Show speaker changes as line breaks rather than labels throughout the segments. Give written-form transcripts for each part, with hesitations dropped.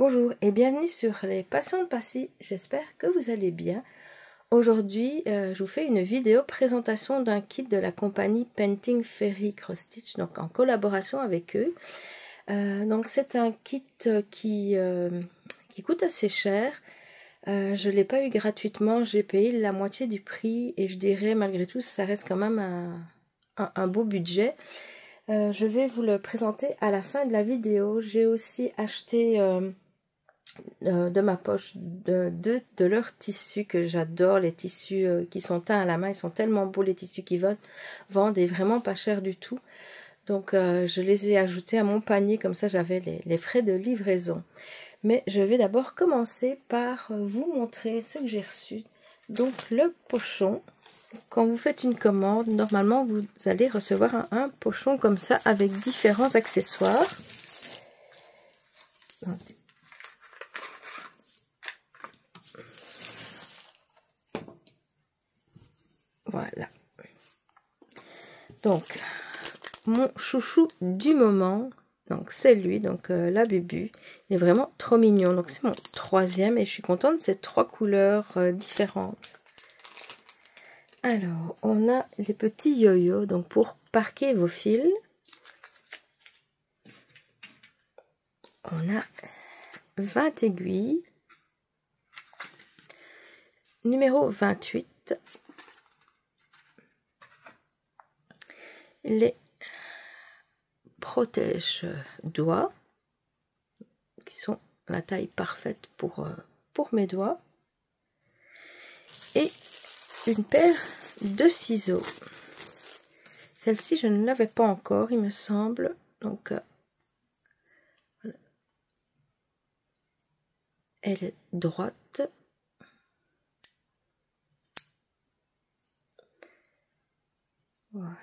Bonjour et bienvenue sur les Passions de Passy, j'espère que vous allez bien. Aujourd'hui, je vous fais une vidéo présentation d'un kit de la compagnie Painting Fairy Cross Stitch, donc en collaboration avec eux. Donc c'est un kit qui coûte assez cher. Je ne l'ai pas eu gratuitement, j'ai payé la moitié du prix et je dirais malgré tout ça reste quand même un beau budget. Je vais vous le présenter à la fin de la vidéo. J'ai aussi acheté de ma poche de leurs tissus que j'adore, les tissus qui sont teints à la main. Ils sont tellement beaux les tissus qu'ils vendent et vraiment pas cher du tout. Donc je les ai ajoutés à mon panier, comme ça j'avais les frais de livraison. Mais je vais d'abord commencer par vous montrer ce que j'ai reçu. Donc le pochon. Quand vous faites une commande, normalement vous allez recevoir un pochon comme ça avec différents accessoires. Voilà. Donc mon chouchou du moment, donc c'est lui, donc la Bubu. Il est vraiment trop mignon. Donc c'est mon troisième et je suis contente de ces trois couleurs différentes. Alors, on a les petits yo-yo, donc pour parquer vos fils. On a 20 aiguilles. Numéro 28. Les protège-doigts, qui sont la taille parfaite pour mes doigts. Et une paire de ciseaux. Celle-ci, je ne l'avais pas encore, il me semble. Donc, voilà. Elle est droite. Voilà.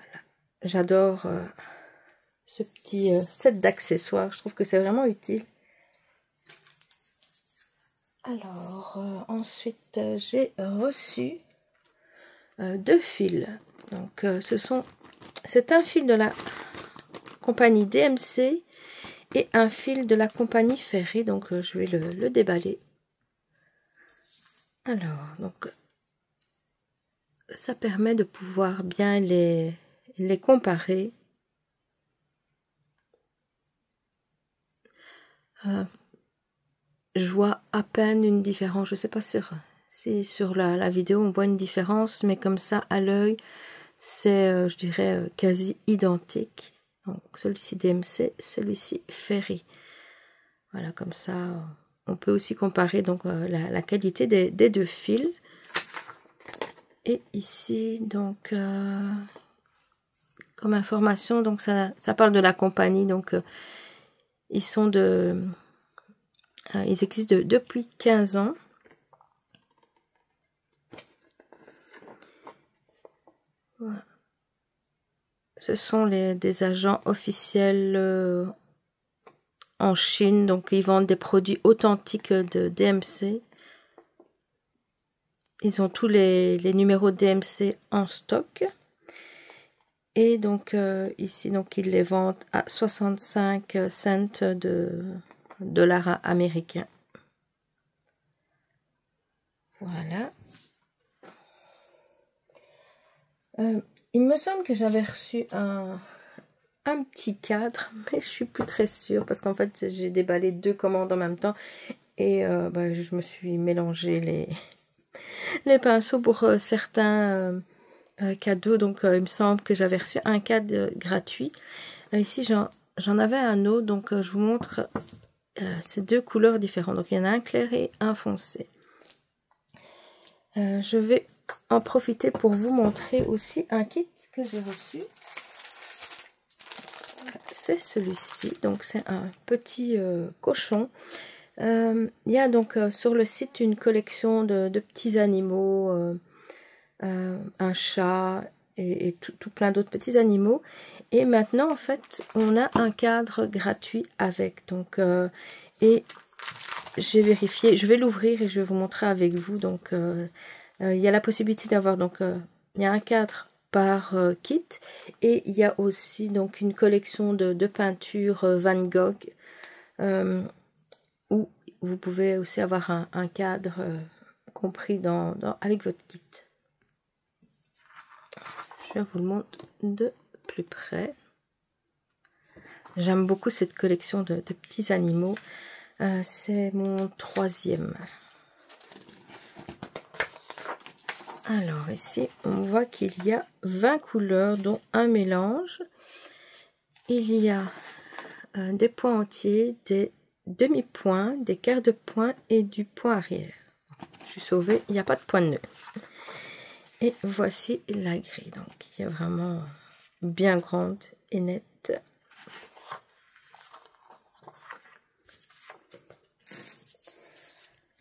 J'adore ce petit set d'accessoires. Je trouve que c'est vraiment utile. Alors, ensuite, j'ai reçu deux fils. Donc, c'est un fil de la compagnie DMC et un fil de la compagnie Fairy. Donc, je vais le déballer. Alors, donc, ça permet de pouvoir bien les comparer. Je vois à peine une différence. Je ne sais pas si sur la vidéo on voit une différence, mais comme ça à l'œil, c'est je dirais quasi identique. Donc celui-ci DMC, celui-ci Fairy. Voilà, comme ça on peut aussi comparer donc la qualité des deux fils. Et ici donc comme information, donc ça parle de la compagnie. Donc ils existent depuis 15 ans. Voilà. Ce sont des agents officiels en Chine. Donc ils vendent des produits authentiques de DMC. Ils ont tous les numéros DMC en stock. Et donc ici, donc ils les vendent à 65 cents de dollars américains. Voilà. Il me semble que j'avais reçu un petit cadre, mais je suis plus très sûre parce qu'en fait j'ai déballé deux commandes en même temps et je me suis mélangé les pinceaux pour certains cadeaux. Donc il me semble que j'avais reçu un cadre gratuit. Ici j'en avais un autre, donc je vous montre ces deux couleurs différentes. Donc il y en a un clair et un foncé. Je vais en profiter pour vous montrer aussi un kit que j'ai reçu. C'est celui-ci, donc c'est un petit cochon. Il y a donc sur le site une collection de petits animaux, un chat et tout plein d'autres petits animaux. Et maintenant en fait on a un cadre gratuit avec. Donc et j'ai vérifié, je vais l'ouvrir et je vais vous montrer avec vous. Donc il y a la possibilité d'avoir donc il y a un cadre par kit et il y a aussi donc une collection de peintures Van Gogh ou vous pouvez aussi avoir un cadre compris avec votre kit. Je vous le montre de plus près. J'aime beaucoup cette collection de petits animaux. C'est mon 3e. Alors ici, on voit qu'il y a 20 couleurs, dont un mélange. Il y a des points entiers, des demi-points, des quarts de point et du point arrière. Je suis sauvée, il n'y a pas de point de nœud. Et voici la grille, donc qui est vraiment bien grande et nette.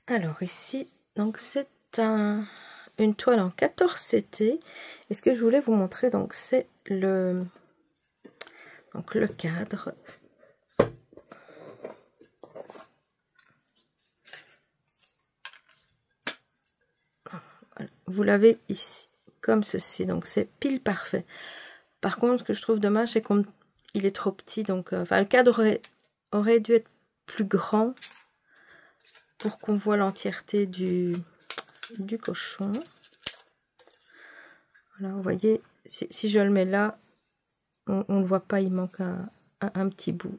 Alors ici, donc c'est une toile en 14 CT. Et ce que je voulais vous montrer, donc c'est le cadre. Vous l'avez ici, comme ceci, donc c'est pile parfait. Par contre, ce que je trouve dommage, c'est qu'il est trop petit, donc enfin, le cadre aurait dû être plus grand pour qu'on voit l'entièreté du cochon. Voilà, vous voyez, si je le mets là, on ne le voit pas, il manque un petit bout.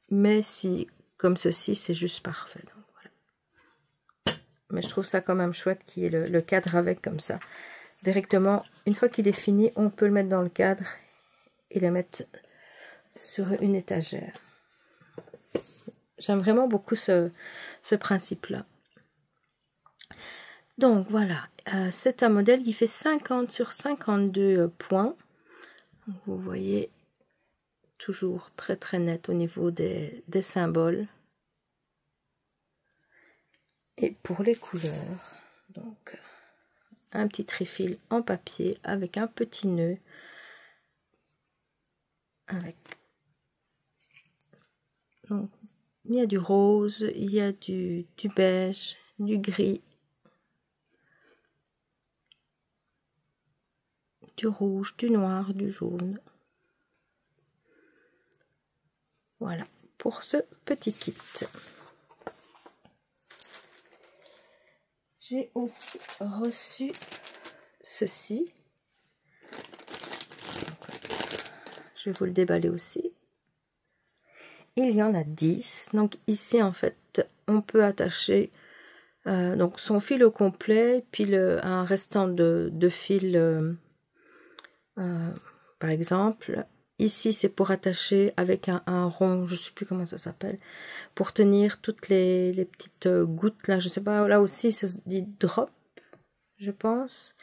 Mais si, comme ceci, c'est juste parfait. Donc, voilà. Mais je trouve ça quand même chouette qu'il y ait le cadre avec comme ça. Directement, une fois qu'il est fini, on peut le mettre dans le cadre et le mettre sur une étagère. J'aime vraiment beaucoup ce principe-là. Donc voilà, c'est un modèle qui fait 50 sur 52 points. Vous voyez, toujours très très net au niveau des symboles. Et pour les couleurs, donc un petit trifil en papier avec un petit nœud, donc il y a du rose, il y a du beige, du gris, du rouge, du noir, du jaune. Voilà pour ce petit kit. J'ai aussi reçu ceci. Je vais vous le déballer aussi. Il y en a 10. Donc ici en fait on peut attacher donc son fil au complet, puis un restant de fil par exemple. Ici c'est pour attacher avec un rond, je ne sais plus comment ça s'appelle, pour tenir toutes les petites gouttes là, je sais pas, là aussi ça se dit drop je pense.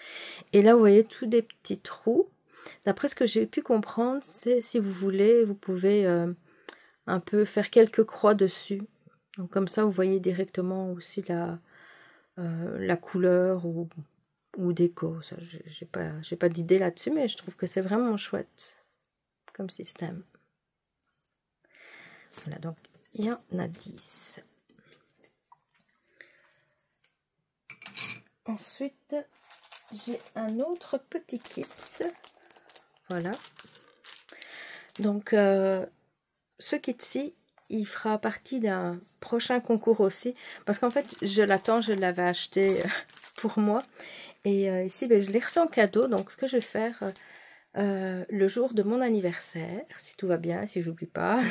Et là vous voyez tous des petits trous. D'après ce que j'ai pu comprendre, c'est si vous voulez, vous pouvez un peu faire quelques croix dessus. Donc comme ça vous voyez directement aussi la couleur ou déco. Ça, j'ai pas d'idée là-dessus, mais je trouve que c'est vraiment chouette comme système. Voilà, donc il y en a 10. Ensuite, j'ai un autre petit kit. Voilà. Donc, ce kit-ci, il fera partie d'un prochain concours aussi. Parce qu'en fait, je l'attends, je l'avais acheté pour moi. Et ici, ben, je l'ai reçu en cadeau. Donc, ce que je vais faire le jour de mon anniversaire, si tout va bien, si j'oublie pas,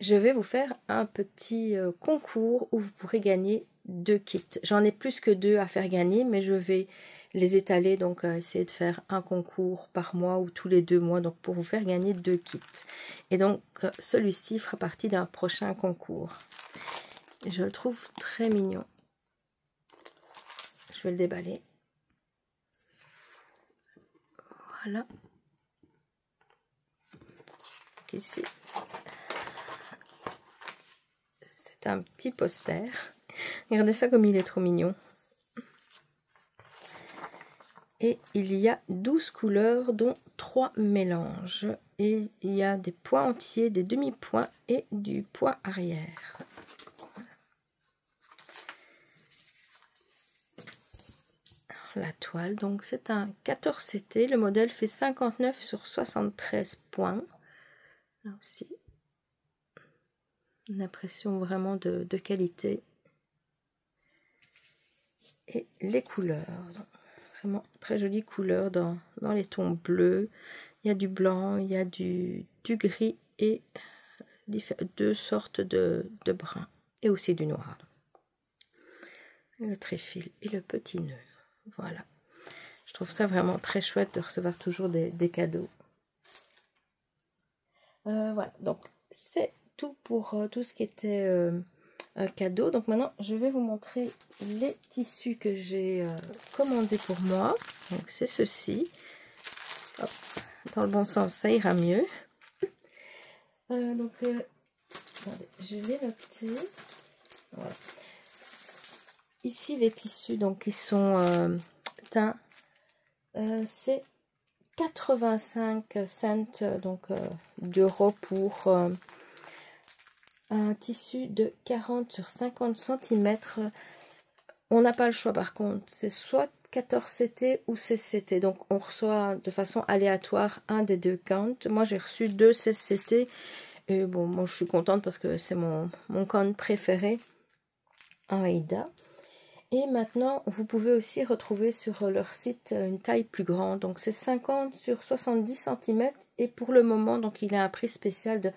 je vais vous faire un petit concours où vous pourrez gagner 2 kits. J'en ai plus que 2 à faire gagner, mais je vais les étaler, donc essayer de faire un concours par mois ou tous les 2 mois, donc pour vous faire gagner 2 kits. Et donc celui-ci fera partie d'un prochain concours. Je le trouve très mignon. Je vais le déballer. Voilà. Donc ici, c'est un petit poster. Regardez ça comme il est trop mignon. Et il y a 12 couleurs, dont 3 mélanges. Et il y a des points entiers, des demi-points et du point arrière. Alors, la toile, donc c'est un 14 CT. Le modèle fait 59 sur 73 points. Là aussi. Une impression vraiment de qualité. Et les couleurs, vraiment très jolies couleurs dans les tons bleus. Il y a du blanc, il y a du gris et deux sortes de brun et aussi du noir. Le tréfil et le petit nœud. Voilà. Je trouve ça vraiment très chouette de recevoir toujours des cadeaux. Voilà, donc c'est tout pour tout ce qui était cadeau. Donc maintenant, je vais vous montrer les tissus que j'ai commandés pour moi. Donc c'est ceci. Hop, dans le bon sens, ça ira mieux. Attendez, je vais noter. Voilà. Ici, les tissus donc qui sont teints, c'est 85 cents donc d'euros pour un tissu de 40 sur 50 cm. On n'a pas le choix par contre, c'est soit 14 CT ou 16 CT, donc on reçoit de façon aléatoire un des deux counts. Moi j'ai reçu deux 16 CT et bon, moi je suis contente parce que c'est mon count préféré en Aida. Et maintenant, vous pouvez aussi retrouver sur leur site une taille plus grande. Donc, c'est 50 sur 70 cm. Et pour le moment, donc il a un prix spécial de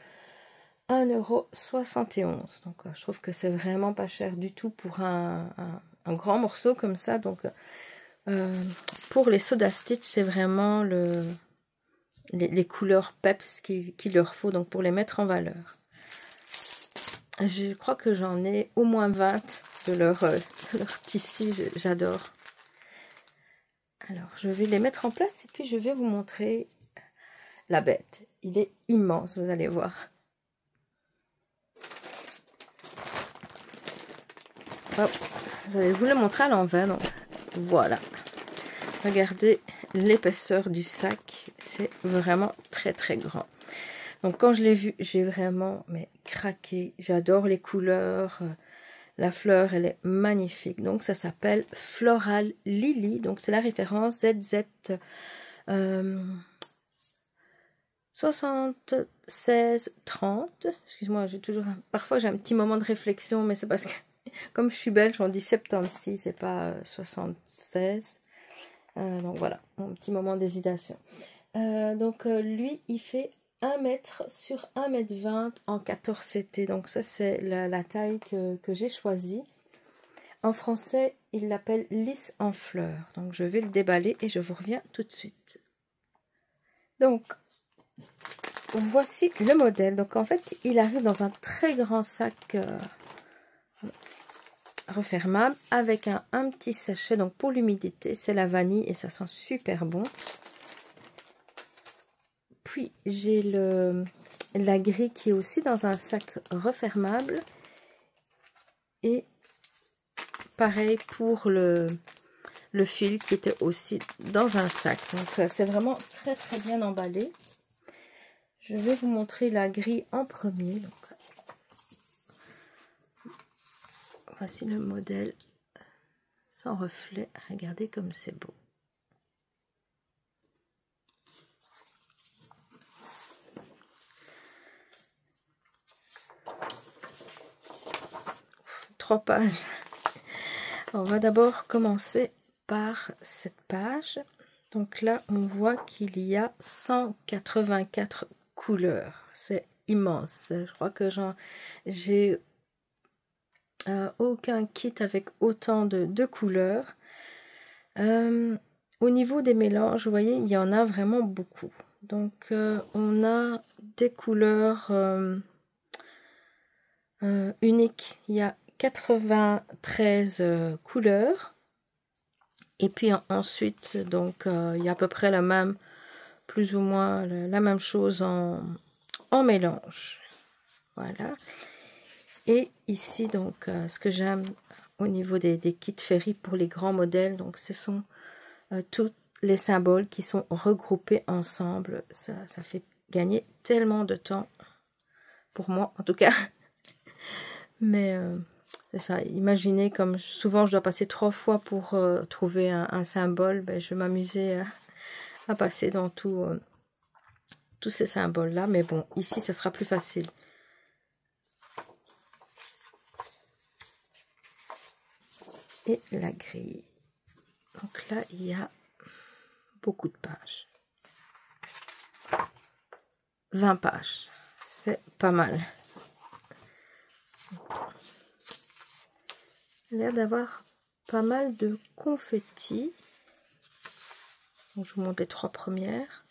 1,71 €. Donc, je trouve que c'est vraiment pas cher du tout pour un grand morceau comme ça. Donc, pour les Soda Stitch, c'est vraiment les couleurs peps qu'il leur faut donc pour les mettre en valeur. Je crois que j'en ai au moins 20 de leur tissu, j'adore. Alors, je vais les mettre en place et puis je vais vous montrer la bête. Il est immense, vous allez voir. Hop, je vais vous le montrer à l'envers. Donc, voilà. Regardez l'épaisseur du sac. C'est vraiment très très grand. Donc, quand je l'ai vu, j'ai vraiment craqué. J'adore les couleurs. La fleur, elle est magnifique. Donc, ça s'appelle Floral Lily. Donc, c'est la référence ZZ 7630. Excuse-moi, parfois, j'ai un petit moment de réflexion, mais c'est parce que, comme je suis belge, on dit 76, c'est pas 76. Donc, voilà, un petit moment d'hésitation. Lui, il fait 1 mètre sur 1,20 m en 14 CT. Donc ça, c'est la taille que j'ai choisie. En français, il l'appelle lisse en fleurs. Donc je vais le déballer et je vous reviens tout de suite. Donc, voici le modèle. Donc en fait, il arrive dans un très grand sac refermable avec un petit sachet. Donc pour l'humidité, c'est la vanille et ça sent super bon. Puis j'ai la grille qui est aussi dans un sac refermable. Et pareil pour le fil qui était aussi dans un sac. Donc c'est vraiment très très bien emballé. Je vais vous montrer la grille en premier. Donc, voici le modèle sans reflet. Regardez comme c'est beau. Pages. On va d'abord commencer par cette page. Donc là, on voit qu'il y a 184 couleurs. C'est immense. Je crois que j'ai aucun kit avec autant de couleurs. Au niveau des mélanges, vous voyez, il y en a vraiment beaucoup. Donc, on a des couleurs uniques. Il y a 93 couleurs et puis ensuite donc il y a à peu près la même, plus ou moins la même chose en mélange. Voilà. Et ici donc ce que j'aime au niveau des kits Ferry pour les grands modèles, donc ce sont tous les symboles qui sont regroupés ensemble. Ça fait gagner tellement de temps pour moi en tout cas. Mais c'est ça, imaginez comme souvent je dois passer 3 fois pour trouver un symbole, ben, je vais m'amuser à passer dans tous ces symboles là, mais bon, ici ça sera plus facile. et la grille. Donc là, il y a beaucoup de pages. 20 pages, c'est pas mal. Il a l'air d'avoir pas mal de confettis. Donc, je vous montre les 3 premières.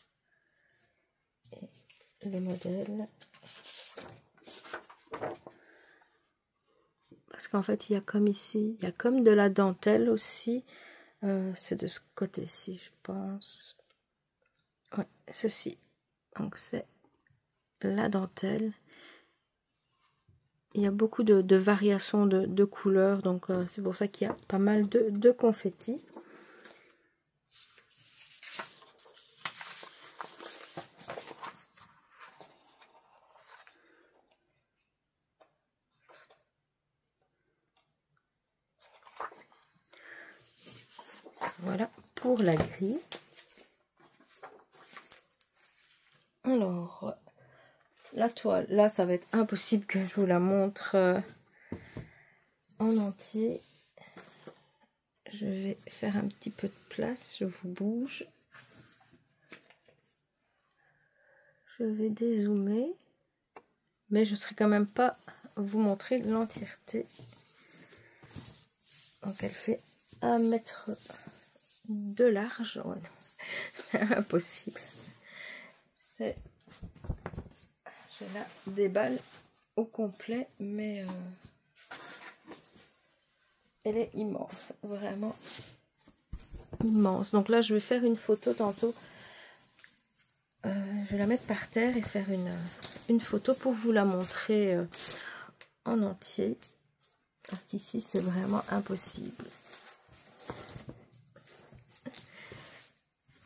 Et le modèle. Parce qu'en fait, il y a comme ici, il y a comme de la dentelle aussi. C'est de ce côté-ci, je pense. Ouais, ceci. Donc, c'est la dentelle. Il y a beaucoup de variations de couleurs. Donc, c'est pour ça qu'il y a pas mal de confettis. Voilà pour la grille. Alors, la toile, là, ça va être impossible que je vous la montre en entier. Je vais faire un petit peu de place, je vous bouge. Je vais dézoomer, mais je ne serai quand même pas vous montrer l'entièreté. Donc, elle fait 1 mètre de large. Ouais, c'est impossible. Je la déballe au complet, mais elle est immense, vraiment immense. Donc là, je vais faire une photo tantôt. Je vais la mettre par terre et faire une photo pour vous la montrer en entier. Parce qu'ici, c'est vraiment impossible.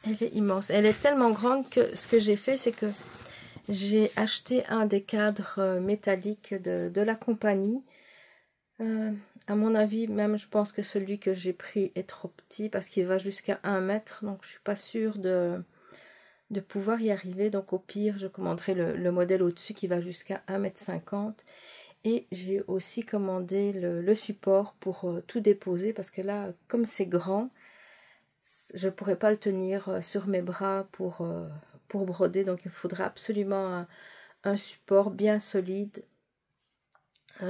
Elle est immense. Elle est tellement grande que ce que j'ai fait, c'est que j'ai acheté un des cadres métalliques de la compagnie. À mon avis, même je pense que celui que j'ai pris est trop petit parce qu'il va jusqu'à 1 mètre. Donc je suis pas sûre de pouvoir y arriver. Donc au pire, je commanderai le modèle au-dessus qui va jusqu'à 1,50 m. Et j'ai aussi commandé le support pour tout déposer parce que là, comme c'est grand, je ne pourrais pas le tenir sur mes bras pour broder. Donc il faudra absolument un support bien solide.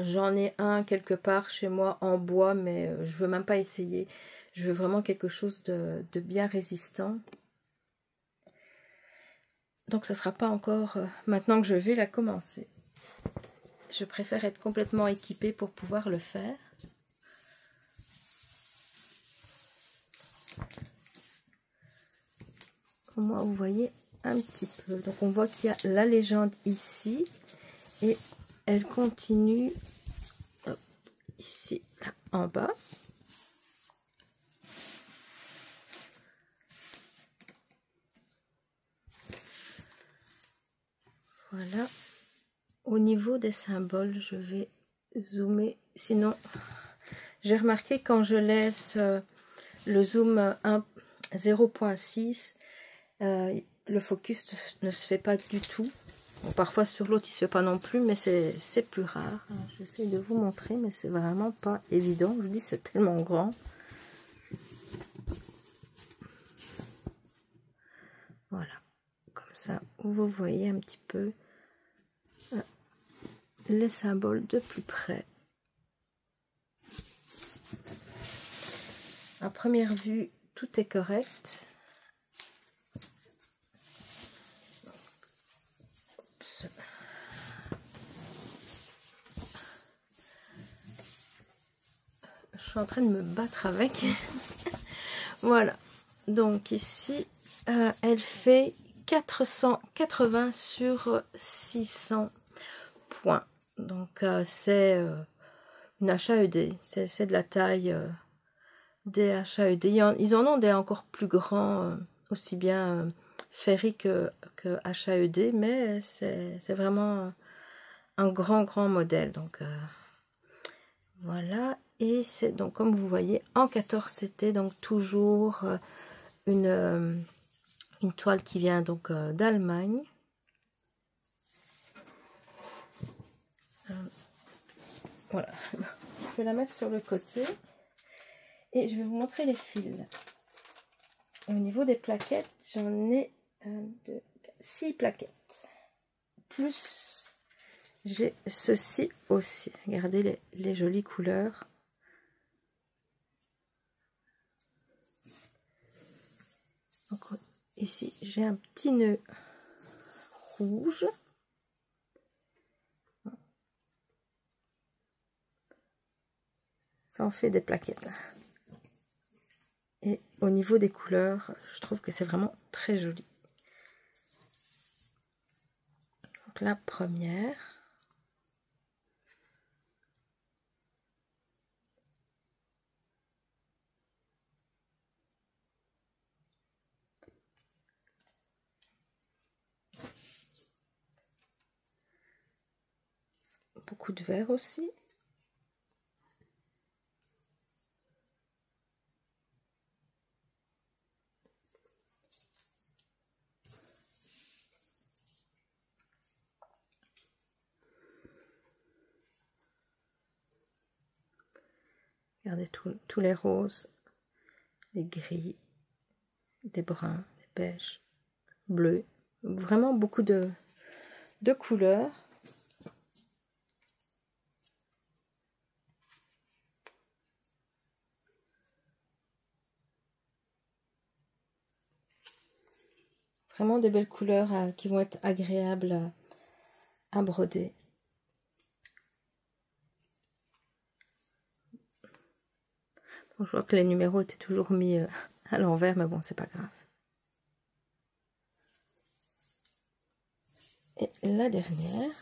J'en ai un quelque part chez moi en bois, mais je ne veux même pas essayer. Je veux vraiment quelque chose de bien résistant. Donc ça ne sera pas encore maintenant que je vais la commencer. Je préfère être complètement équipée pour pouvoir le faire. Au moins vous voyez un petit peu. Donc on voit qu'il y a la légende ici et elle continue hop, ici, là, en bas. Voilà. Au niveau des symboles, je vais zoomer. Sinon, j'ai remarqué quand je laisse le zoom 0.6, le focus ne se fait pas du tout. Bon, parfois sur l'autre il se fait pas non plus, mais c'est plus rare. J'essaie de vous montrer, mais c'est vraiment pas évident. Je vous dis, c'est tellement grand. Voilà, comme ça vous voyez un petit peu les symboles de plus près. À première vue, tout est correct. Je suis en train de me battre avec. Voilà. Donc ici, elle fait 480 sur 600 points. Donc c'est une HAED. C'est de la taille des HAED. Ils en ont des encore plus grands, aussi bien Ferry que HAED, mais c'est vraiment un grand modèle. Donc voilà. Et c'est donc, comme vous voyez, en 14 c'était donc toujours une toile qui vient donc d'Allemagne. Voilà, je vais la mettre sur le côté. Et je vais vous montrer les fils. Et au niveau des plaquettes, j'en ai 6 plaquettes. Plus j'ai ceci aussi. Regardez les jolies couleurs. Donc, ici, j'ai un petit nœud rouge. Ça en fait des plaquettes. Et au niveau des couleurs, je trouve que c'est vraiment très joli. Donc la première. Beaucoup de vert aussi. Regardez tous les roses, les gris, des bruns, des beiges, bleus. Vraiment beaucoup de couleurs. Vraiment de belles couleurs qui vont être agréables à broder. Bon, je vois que les numéros étaient toujours mis à l'envers, mais bon, c'est pas grave. Et la dernière.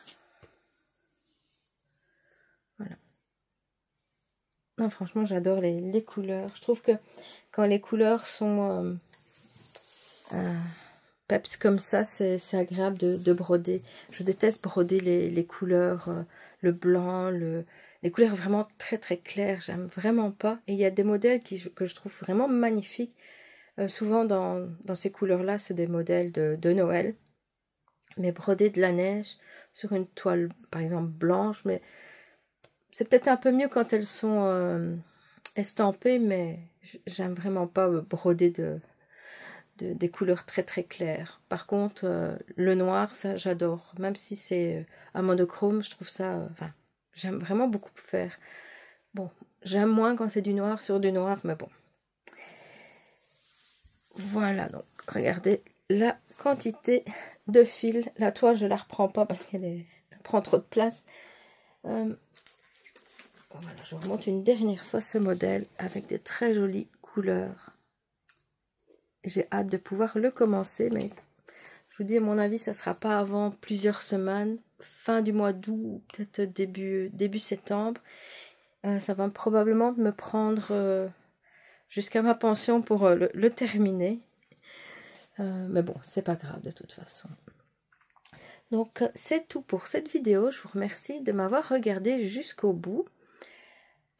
Voilà. Non, franchement, j'adore les couleurs. Je trouve que quand les couleurs sont peps comme ça, c'est agréable de broder. Je déteste broder les couleurs, le blanc, les couleurs vraiment très très claires. J'aime vraiment pas. Et il y a des modèles que je trouve vraiment magnifiques. Souvent dans ces couleurs-là, c'est des modèles de Noël. Mais broder de la neige sur une toile, par exemple, blanche. Mais c'est peut-être un peu mieux quand elles sont estampées, mais j'aime vraiment pas broder des couleurs très très claires. Par contre, le noir, ça j'adore. Même si c'est un monochrome, je trouve ça... enfin, j'aime vraiment beaucoup faire. Bon, j'aime moins quand c'est du noir sur du noir, mais bon. Voilà, donc regardez la quantité de fils. La toile, je la reprends pas parce qu'elle prend trop de place. Voilà, je vous remonte une dernière fois ce modèle avec des très jolies couleurs. J'ai hâte de pouvoir le commencer, mais je vous dis, à mon avis, ça ne sera pas avant plusieurs semaines, fin du mois d'août, peut-être début septembre. Ça va probablement me prendre jusqu'à ma pension pour le terminer. Mais bon, c'est pas grave de toute façon. Donc, c'est tout pour cette vidéo. Je vous remercie de m'avoir regardé jusqu'au bout.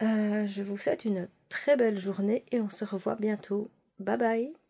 Je vous souhaite une très belle journée et on se revoit bientôt. Bye bye!